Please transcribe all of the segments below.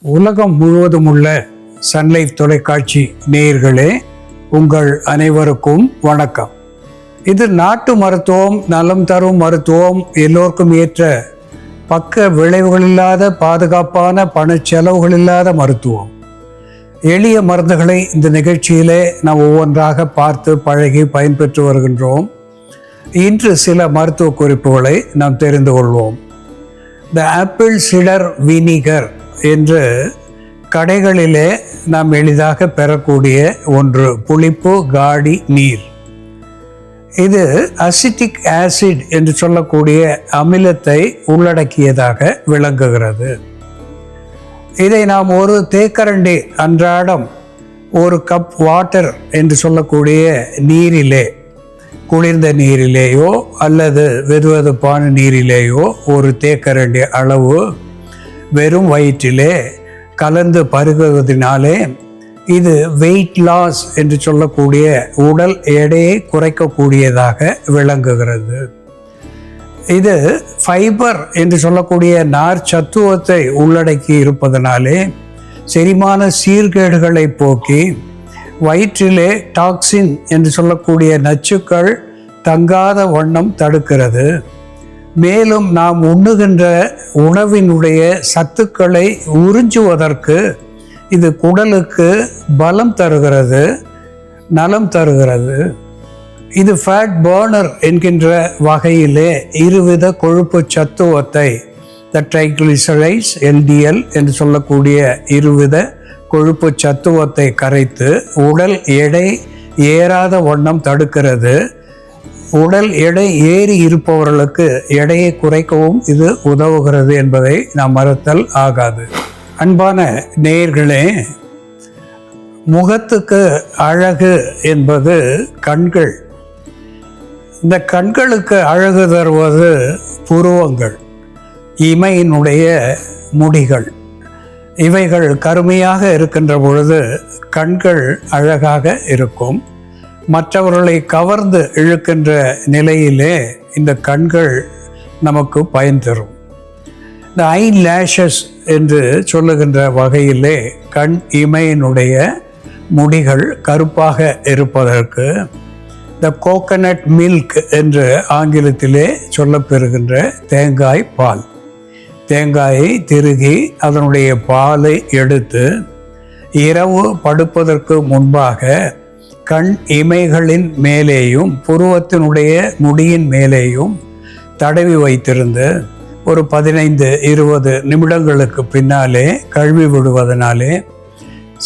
உலகம் முழுவதும் உள்ள சன்லைஃப் தொலைக்காட்சி நேயர்களே, உங்கள் அனைவருக்கும் வணக்கம். இது நாட்டு மருத்துவம், நலம் தரும் மருத்துவம், எல்லோருக்கும் ஏற்ற பக்க விளைவுகள் இல்லாத பாதுகாப்பான பணச்செலவுகள் இல்லாத மருத்துவம். எளிய மருந்துகளை இந்த நிகழ்ச்சியிலே நாம் ஒவ்வொன்றாக பார்த்து பழகி பயன்பெற்று வருகின்றோம். இன்று சில மருத்துவ குறிப்புகளை நாம் தெரிந்து கொள்வோம். த ஆப்பிள் சிடர் வினிகர் என்று கடைகளிலே நாம் எளிதாக பெறக்கூடிய ஒன்று, புளிப்பு காடி நீர். இது அசிட்டிக் ஆசிட் என்று சொல்லக்கூடிய அமிலத்தை உள்ளடக்கியதாக விளங்குகிறது. இதை நாம் ஒரு தேக்கரண்டி அன்றாடம் ஒரு கப் வாட்டர் என்று சொல்லக்கூடிய நீரிலே, குளிர்ந்த நீரிலேயோ அல்லது வெதுவெதுப்பான நீரிலேயோ ஒரு தேக்கரண்டி அளவு வெறும் வயிற்றிலே கலந்து பருகுவதனாலே இது வெயிட் லாஸ் என்று சொல்லக்கூடிய உடல் எடையை குறைக்கக்கூடியதாக விளங்குகிறது. இது ஃபைபர் என்று சொல்லக்கூடிய நார் சத்துவத்தை உள்ளடக்கி இருப்பதனாலே செரிமான சீர்கேடுகளை போக்கி வயிற்றிலே டாக்சின் என்று சொல்லக்கூடிய நச்சுக்கள் தங்காத வண்ணம் தடுக்கிறது. மேலும் நாம் உண்ணுகின்ற உணவினுடைய சத்துக்களை உறிஞ்சுவதற்கு இது குடலுக்கு பலம் தருகிறது, நலம் தருகிறது. இது ஃபேட் பர்னர் என்கின்ற வகையிலே இருவித கொழுப்பு சத்துவத்தை, த ட்ரைக்ளிசரைட்ஸ் எல்டிஎல் என்று சொல்லக்கூடிய இருவித கொழுப்பு சத்துவத்தை கரைத்து உடல் எடை ஏறாத வண்ணம் தடுக்கிறது. உடல் எடை ஏறி இருப்பவர்களுக்கு எடையை குறைக்கவும் இது உதவுகிறது என்பதை நாம் மறுத்தல் ஆகாது. அன்பான நேயர்களே, முகத்துக்கு அழகு என்பது கண்கள். இந்த கண்களுக்கு அழகு தருவது புருவங்கள், இமையினுடைய முடிகள். இவைகள் கருமையாக இருக்கின்ற பொழுது கண்கள் அழகாக இருக்கும். மற்றவர்களை கவர்ந்து இழுக்கின்ற நிலையிலே இந்த கண்கள் நமக்கு பயன் தரும். இந்த ஐ லேஷஸ் என்று சொல்லுகின்ற வகையிலே கண் இமையினுடைய முடிகள் கருப்பாக இருப்பதற்கு இந்த கோகனட் மில்க் என்று ஆங்கிலத்திலே சொல்லப்பெறுகின்ற தேங்காய் பால், தேங்காயை திருகி அதனுடைய பாலை எடுத்து இரவு படுப்பதற்கு முன்பாக கண் இமைகளின் மேலேயும் புருவத்தினுடைய முடியின் மேலேயும் தடவி வைத்திருந்து ஒரு 15-20 நிமிடங்களுக்கு பின்னாலே கழுவி விடுவதனாலே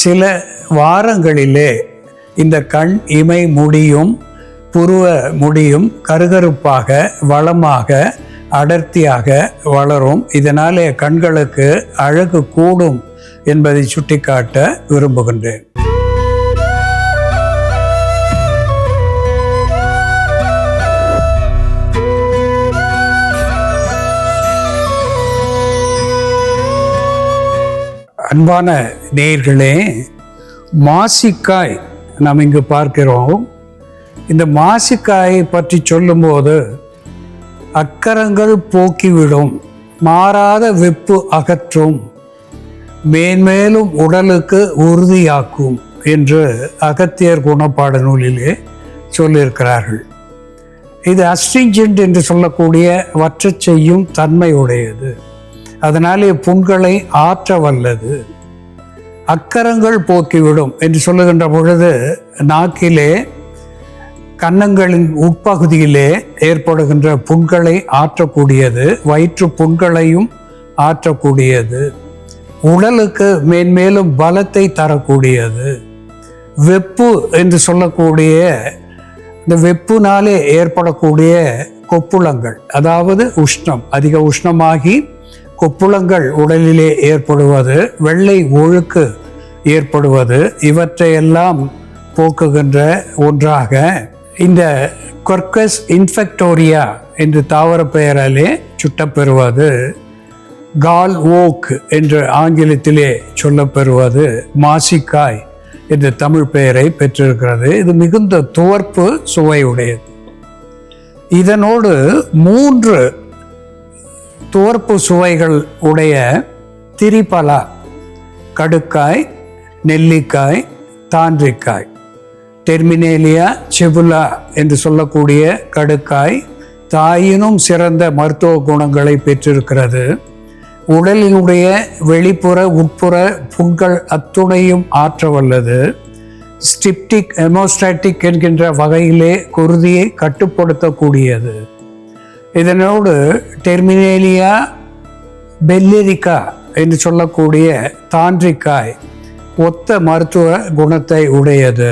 சில வாரங்களிலே இந்த கண் இமை முடியும் புருவ முடியும் கருகருப்பாக, வளமாக, அடர்த்தியாக வளரும். இதனாலே கண்களுக்கு அழகு கூடும் என்பதை சுட்டிக்காட்ட விரும்புகின்றேன். அன்பான நேயர்களே, மாசிக்காய் நாம் இங்கு பார்க்கிறோம். இந்த மாசிக்காயை பற்றி சொல்லும்போது அக்கரங்கள் போக்கிவிடும், மாறாத வெப்பு அகற்றும், மேன்மேலும் உடலுக்கு உறுதியாக்கும் என்று அகத்தியர் குணப்பாட நூலிலே சொல்லியிருக்கிறார்கள். இது அஸ்ட்ரிஞ்சென்ட் என்று சொல்லக்கூடிய வற்றச் செய்யும் தன்மை உடையது. அதனாலே புண்களை ஆற்ற வல்லது. அக்கரங்கள் போக்கிவிடும் என்று சொல்லுகின்ற பொழுது நாக்கிலே, கன்னங்களின் உட்பகுதியிலே ஏற்படுகின்ற புண்களை ஆற்றக்கூடியது, வயிற்று புண்களையும் ஆற்றக்கூடியது, உடலுக்கு மேன்மேலும் பலத்தை தரக்கூடியது. வெப்பு என்று சொல்லக்கூடிய இந்த வெப்புனாலே ஏற்படக்கூடிய கொப்புளங்கள், அதாவது உஷ்ணம், அதிக உஷ்ணமாகி கொப்புளங்கள் உடலிலே ஏற்படுவது, வெள்ளை ஒழுக்கு ஏற்படுவது, இவற்றையெல்லாம் போக்குகின்ற ஒன்றாக இந்த கொர்க்கஸ் இன்ஃபெக்டோரியா என்று தாவர பெயராலே சுட்டப்பெறுவது, கால் ஓக் என்று ஆங்கிலத்திலே சொல்லப்பெறுவது மாசிக்காய் என்ற தமிழ் பெயரை பெற்றிருக்கிறது. இது மிகுந்த துவர்ப்பு சுவையுடையது. இதனோடு 3 துவர்ப்பு சுவைகள் உடைய திரிபலா கடுக்காய், நெல்லிக்காய், தாண்டிக்காய். டெர்மினேலியா செபுலா என்று சொல்லக்கூடிய கடுக்காய் தாயினும் சிறந்த மருத்துவ குணங்களை பெற்றிருக்கிறது. உடலினுடைய வெளிப்புற உட்புற புண்கள் அத்துணையும் ஆற்ற வல்லது. ஸ்டிப்டிக் ஹெமோஸ்டாட்டிக் என்கின்ற வகையிலே குருதியை கட்டுப்படுத்தக்கூடியது. இதனோடு டெர்மினேலியா பெல்லிரிக்கா என்று சொல்லக்கூடிய தாண்டிக்காய் ஒத்த மருத்துவ குணத்தை உடையது.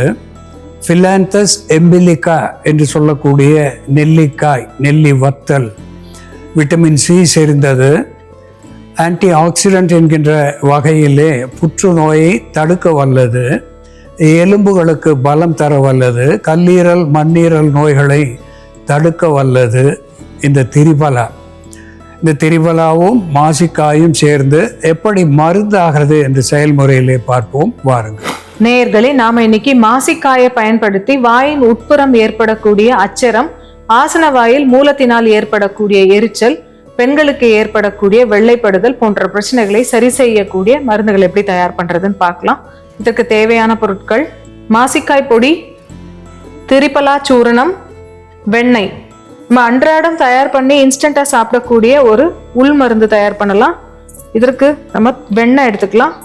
ஃபிலாந்தஸ் எம்பிலிக்கா என்று சொல்லக்கூடிய நெல்லிக்காய், நெல்லி வத்தல் விட்டமின் சி சேர்ந்தது. ஆன்டி ஆக்சிடென்ட் என்கின்ற வகையிலே புற்றுநோயை தடுக்க வல்லது. எலும்புகளுக்கு பலம் தர வல்லது. கல்லீரல், மண்ணீரல் நோய்களை தடுக்க வல்லது இந்த திரிபலா. இந்த திரிபலாவும் மாசிக்காயும் சேர்ந்து எப்படி மருந்தாகிறது என்று செயல்முறையிலே பார்ப்போம், வாருங்கள். நேயர்களே, நாம இன்னைக்கு மாசிக்காயை பயன்படுத்தி வாயின் உட்புறம் ஏற்படக்கூடிய அச்சரம், ஆசன வாயில் மூலத்தினால் ஏற்படக்கூடிய எரிச்சல், பெண்களுக்கு ஏற்படக்கூடிய வெள்ளைப்படுதல் போன்ற பிரச்சனைகளை சரி செய்யக்கூடிய மருந்துகள் எப்படி தயார் பண்றதுன்னு பார்க்கலாம். இதற்கு தேவையான பொருட்கள்: மாசிக்காய் பொடி, திரிபலா சூரணம், வெண்ணெய். நம்ம அன்றாடம் தயார் பண்ணி இன்ஸ்டண்டா சாப்பிடக்கூடிய ஒரு உள் மருந்து தயார் பண்ணலாம். இதற்கு நம்ம வெண்ணெய் எடுத்துக்கலாம்.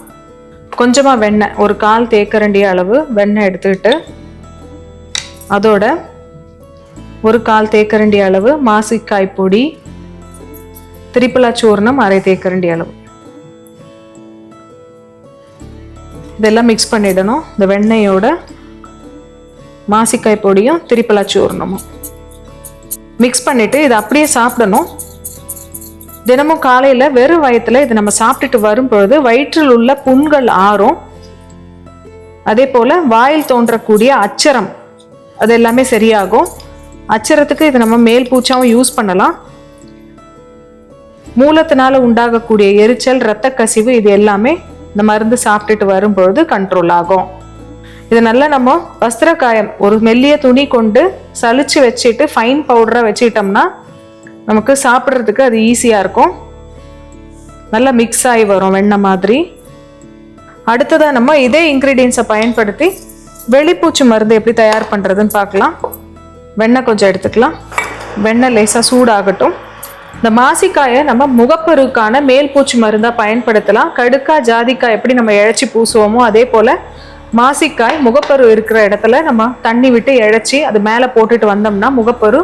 கொஞ்சமாக வெண்ணெய், ஒரு 1/4 தேக்கரண்டி அளவு வெண்ணெய் எடுத்துக்கிட்டு அதோட ஒரு 1/4 தேக்கரண்டி அளவு மாசிக்காய் பொடி, திரிபலா சூர்ணம் 1/2 தேக்கரண்டி அளவு, இதெல்லாம் மிக்ஸ் பண்ணிடணும். இந்த வெண்ணெயோட மாசிக்காய் பொடியும் திரிபலா சூர்ணமும் மிக்ஸ் பண்ணிட்டு இதை அப்படியே சாப்பிடணும். தினமும் காலையில் வெறும் வயிற்றுல இதை நம்ம சாப்பிட்டுட்டு வரும்பொழுது வயிற்றில் உள்ள புண்கள் ஆறும். அதே போல் வாயில் தோன்றக்கூடிய அச்சரம் அது எல்லாமே சரியாகும். அச்சரத்துக்கு இது நம்ம மேல் பூச்சாவும் யூஸ் பண்ணலாம். மூலத்தினால உண்டாகக்கூடிய எரிச்சல், இரத்த கசிவு, இது எல்லாமே இந்த மருந்து சாப்பிட்டுட்டு வரும்பொழுது கண்ட்ரோல் ஆகும். இது நல்லா நம்ம வஸ்திர காயம், ஒரு மெல்லிய துணி கொண்டு சலிச்சு வச்சுட்டு ஃபைன் பவுடராக வச்சுக்கிட்டோம்னா நமக்கு சாப்பிட்றதுக்கு அது ஈஸியாக இருக்கும். நல்லா மிக்ஸ் ஆகி வரும் வெண்ணெய் மாதிரி. அடுத்ததாக நம்ம இதே இன்க்ரீடியன்ஸை பயன்படுத்தி வெளிப்பூச்சி மருந்து எப்படி தயார் பண்ணுறதுன்னு பார்க்கலாம். வெண்ணெய் கொஞ்சம் எடுத்துக்கலாம். வெண்ணெய் லேசாக சூடாகட்டும். இந்த மாசிக்காயை நம்ம முகப்பருக்கான மேல் பூச்சி மருந்தாக பயன்படுத்தலாம். கடுக்காய், ஜாதிக்காய் எப்படி நம்ம இழைச்சி பூசுவோமோ அதே போல் மாசிக்காய் முகப்பரு இருக்கிற இடத்துல நம்ம தண்ணி விட்டு இழைச்சி அது மேலே போட்டுட்டு வந்தோம்னா முகப்பரு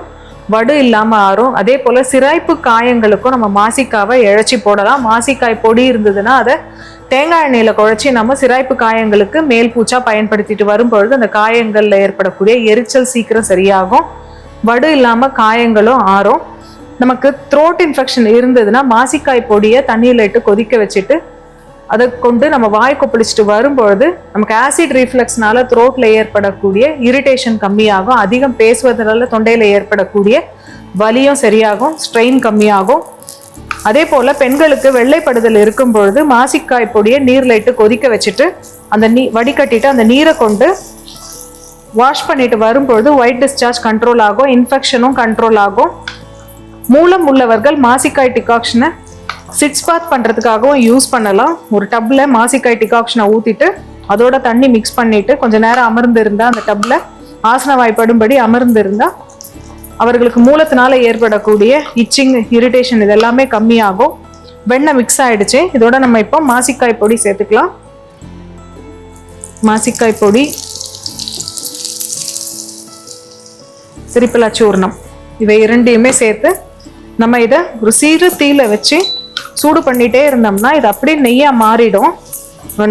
வடு இல்லாமல் ஆறும். அதே போல் சிராய்ப்பு காயங்களுக்கும் நம்ம மாசிக்காவை இழைச்சி போடலாம். மாசிக்காய் பொடி இருந்ததுன்னா அதை தேங்காய் எண்ணெயில் குழச்சி நம்ம சிராய்ப்பு காயங்களுக்கு மேல் பூச்சா பயன்படுத்திட்டு வரும்பொழுது அந்த காயங்களில் ஏற்படக்கூடிய எரிச்சல் சீக்கிரம் சரியாகும். வடு இல்லாமல் காயங்களும் ஆறும். நமக்கு த்ரோட் இன்ஃபெக்ஷன் இருந்ததுன்னா மாசிக்காய் பொடியை தண்ணியில் இட்டு கொதிக்க வச்சுட்டு அதை கொண்டு நம்ம வாய் கொப்பளிச்சுட்டு வரும்பொழுது நமக்கு ஆசிட் ரீஃப்ளக்ஸ்னால த்ரோட்டில் ஏற்படக்கூடிய இரிட்டேஷன் கம்மியாகும். அதிகம் பேசுவதனால தொண்டையில் ஏற்படக்கூடிய வலியும் சரியாகும், ஸ்ட்ரெயின் கம்மியாகும். அதே போல் பெண்களுக்கு வெள்ளைப்படுதல் இருக்கும் பொழுது மாசிக்காய் பொடியை நீரில் இட்டு கொதிக்க வச்சுட்டு அந்த வடிகட்டிட்டு அந்த நீரை கொண்டு வாஷ் பண்ணிட்டு வரும்பொழுது ஒயிட் டிஸ்சார்ஜ் கண்ட்ரோல் ஆகும், இன்ஃபெக்ஷனும் கண்ட்ரோல் ஆகும். மூலம் உள்ளவர்கள் மாசிக்காய் டிகாக்ஷனை சிட்ஸ் பாத் பண்ணுறதுக்காகவும் யூஸ் பண்ணலாம். ஒரு டப்பில் மாசிக்காய் டிகாக்ஷனை ஊற்றிட்டு அதோட தண்ணி மிக்ஸ் பண்ணிவிட்டு கொஞ்சம் நேரம் அமர்ந்து இருந்தால், அந்த டப்பில் ஆசன வாய்ப்படும்படி அமர்ந்து இருந்தால் அவர்களுக்கு மூலத்தினால ஏற்படக்கூடிய இச்சிங், இரிட்டேஷன் இதெல்லாமே கம்மியாகும். வெண்ணெய் மிக்ஸ் ஆகிடுச்சு. இதோட நம்ம இப்போ மாசிக்காய் பொடி சேர்த்துக்கலாம். மாசிக்காய் பொடி, திரிபலா சூர்ணம், இவை இரண்டையுமே சேர்த்து நம்ம இதை ஒரு சிறு தீயில வச்சு சூடு பண்ணிகிட்டே இருந்தோம்னா இது அப்படியே நெய்யாக மாறிடும்.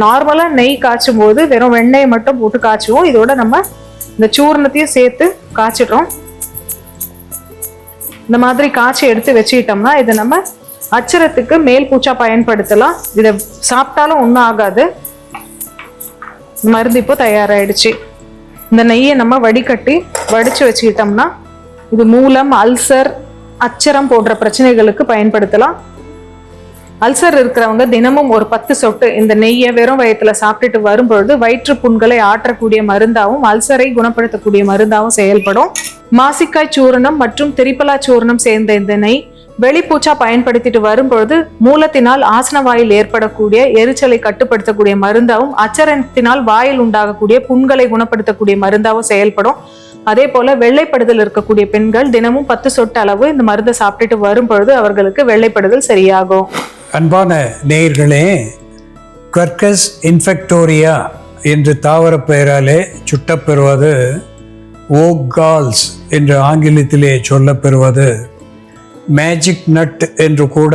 நார்மலாக நெய் காய்ச்சும் போது வெறும் வெண்ணெயை மட்டும் போட்டு காய்ச்சுவோம். இதோட நம்ம இந்த சூர்ணத்தையும் சேர்த்து காய்ச்சிடுறோம். இந்த மாதிரி காய்ச்சி எடுத்து வச்சுக்கிட்டோம்னா இதை நம்ம அச்சரத்துக்கு மேல் பூச்சா பயன்படுத்தலாம். இதை சாப்பிட்டாலும் ஒன்றும் ஆகாது. மருந்து இப்போ தயாராகிடுச்சு. இந்த நெய்யை நம்ம வடிகட்டி வடித்து வச்சுக்கிட்டோம்னா இது மூலம், அல்சர், அச்சரம் போன்ற பிரச்சனைகளுக்கு பயன்படுத்தலாம். அல்சர் இருக்கிறவங்க தினமும் ஒரு 10 சொட்டு இந்த நெய்யை வெறும் வயிற்றுல சாப்பிட்டுட்டு வரும்பொழுது வயிற்று புண்களை ஆற்றக்கூடிய மருந்தாகவும் அல்சரை குணப்படுத்தக்கூடிய மருந்தாகவும் செயல்படும். மாசிக்காய் சூரணம் மற்றும் திரிபலா சூரணம் சேர்ந்த இந்த நெய் வெளிப்பூச்சா பயன்படுத்திட்டு வரும்பொழுது மூலத்தினால் ஆசன வாயில் ஏற்படக்கூடிய எரிச்சலை கட்டுப்படுத்தக்கூடிய மருந்தாவும், அச்சரத்தினால் வாயில் உண்டாகக்கூடிய புண்களை குணப்படுத்தக்கூடிய மருந்தாவும் செயல்படும். அதே போல வெள்ளைப்படுதல் இருக்கக்கூடிய பெண்கள் தினமும் 10 சொட்டு அளவு இந்த மருந்தை சாப்பிட்டுட்டு வரும்பொழுது அவர்களுக்கு வெள்ளைப்படுதல் சரியாகும். அன்பான நேயர்களே, குவர்கஸ் இன்ஃபெக்டோரியா என்று தாவர பெயராலே சுட்டப்பெறுவது, ஓகால்ஸ் என்று ஆங்கிலத்திலே சொல்லப்பெறுவது, மேஜிக் நட் என்று கூட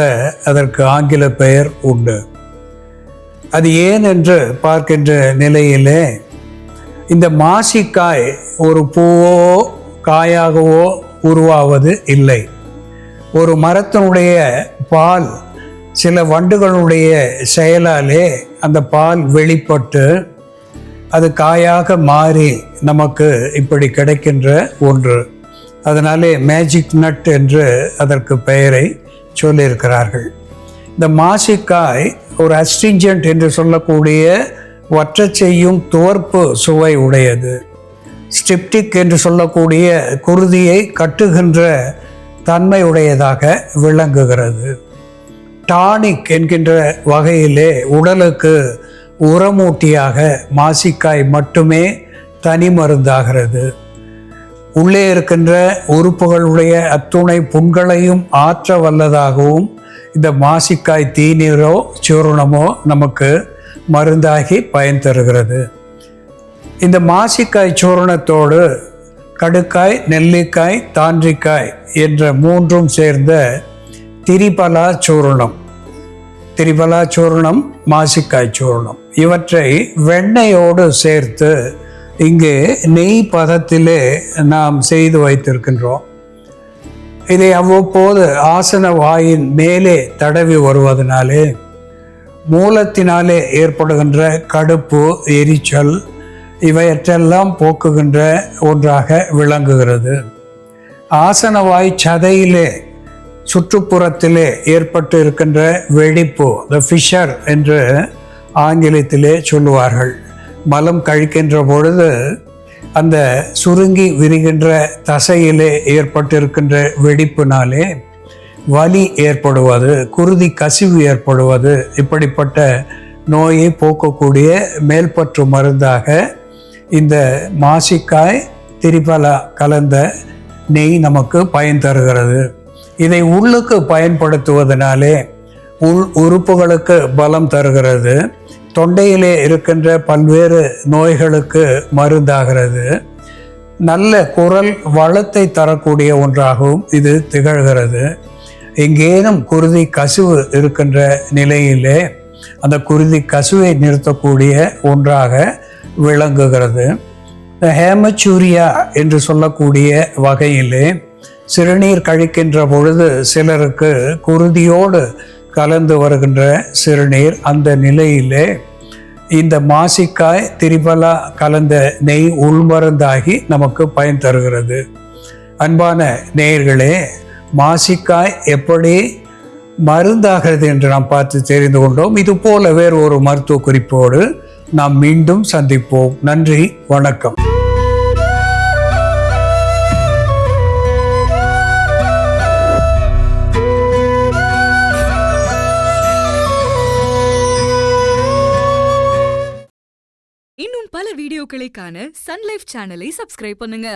அதற்கு ஆங்கில பெயர் உண்டு. அது ஏன் என்று பார்க்கின்ற நிலையிலே, இந்த மாசிக்காய் ஒரு பூவோ காயாகவோ உருவாவது இல்லை. ஒரு மரத்தினுடைய பால் சில வண்டுகளுடைய செயலாலே அந்த பால் வெளிப்பட்டு அது காயாக மாறி நமக்கு இப்படி கிடைக்கின்ற ஒன்று. அதனாலே மேஜிக் நட் என்று அதற்கு பெயரை சொல்லியிருக்கிறார்கள். இந்த மாசிக்காய் ஒரு அஸ்ட்ரிஞ்சன்ட் என்று சொல்லக்கூடிய வற்றச் செய்யும் துவர்ப்பு சுவை உடையது. ஸ்டிப்டிக் என்று சொல்லக்கூடிய குருதியை கட்டுகின்ற தன்மை உடையதாக விளங்குகிறது. டானிக் என்கின்ற வகையிலே உடலுக்கு உரமூட்டியாக மாசிக்காய் மட்டுமே தனி மருந்தாகிறது. உள்ளே இருக்கின்ற உறுப்புகளுடைய அத்துணை புண்களையும் ஆற்ற வல்லதாகவும் இந்த மாசிக்காய் தீநீரோ சூரணமோ நமக்கு மருந்தாகி பயன் தருகிறது. இந்த மாசிக்காய் சூரணத்தோடு கடுக்காய், நெல்லிக்காய், தாண்டிக்காய் என்ற 3ம் சேர்ந்த திரிபலா சூரணம், திரிபலா சூரணம், மாசிக்காய் சூரணம், இவற்றை வெண்ணெயோடு சேர்த்து இங்கே நெய் பதத்திலே நாம் செய்து வைத்திருக்கின்றோம். இதை அவ்வப்போது ஆசன வாயின் மேலே தடவி வருவதனாலே மூலத்தினாலே ஏற்படுகின்ற கடுப்பு, எரிச்சல் இவையற்றெல்லாம் போக்குகின்ற ஒன்றாக விளங்குகிறது. ஆசனவாய் சதையிலே சுற்றுப்புறத்திலே ஏற்பட்டு இருக்கின்ற வெடிப்பு, த ஃபிஷர் என்று ஆங்கிலத்திலே சொல்லுவார்கள். மலம் கழிக்கின்ற பொழுது அந்த சுருங்கி விரிகின்ற தசையிலே ஏற்பட்டிருக்கின்ற வெடிப்பினாலே வலி ஏற்படுவது, குருதி கசிவு ஏற்படுவது, இப்படிப்பட்ட நோயை போக்கக்கூடிய மேல்பற்று மருந்தாக இந்த மாசிக்காய் திரிபலா கலந்த நெய் நமக்கு பயன் தருகிறது. இதை உள்ளுக்கு பயன்படுத்துவதனாலே உள் உறுப்புகளுக்கு பலம் தருகிறது. தொண்டையிலே இருக்கின்ற பல்வேறு நோய்களுக்கு மருந்தாகிறது. நல்ல குரல் வளத்தை தரக்கூடிய ஒன்றாகவும் இது திகழ்கிறது. எங்கேனும் குருதி கசிவு இருக்கின்ற நிலையிலே அந்த குருதி கசிவை நிறுத்தக்கூடிய ஒன்றாக விளங்குகிறது. ஹேமச்சூரியா என்று சொல்லக்கூடிய வகையிலே சிறுநீர் கழிக்கின்ற பொழுது சிலருக்கு குருதியோடு கலந்து வருகின்ற சிறுநீர், அந்த நிலையிலே இந்த மாசிக்காய் திரிபலா கலந்த நெய் உள்மருந்தாகி நமக்கு பயன் தருகிறது. அன்பான நேயர்களே, மாசிக்காய் எப்படி மருந்தாகிறது என்று நாம் பார்த்து தெரிந்து கொண்டோம். இது போல வேறு ஒரு மருத்துவ குறிப்போடு நாம் மீண்டும் சந்திப்போம். நன்றி, வணக்கம். இன்னும் பல வீடியோக்களை காண சன் லைஃப் சேனலை சப்ஸ்கிரைப் பண்ணுங்க.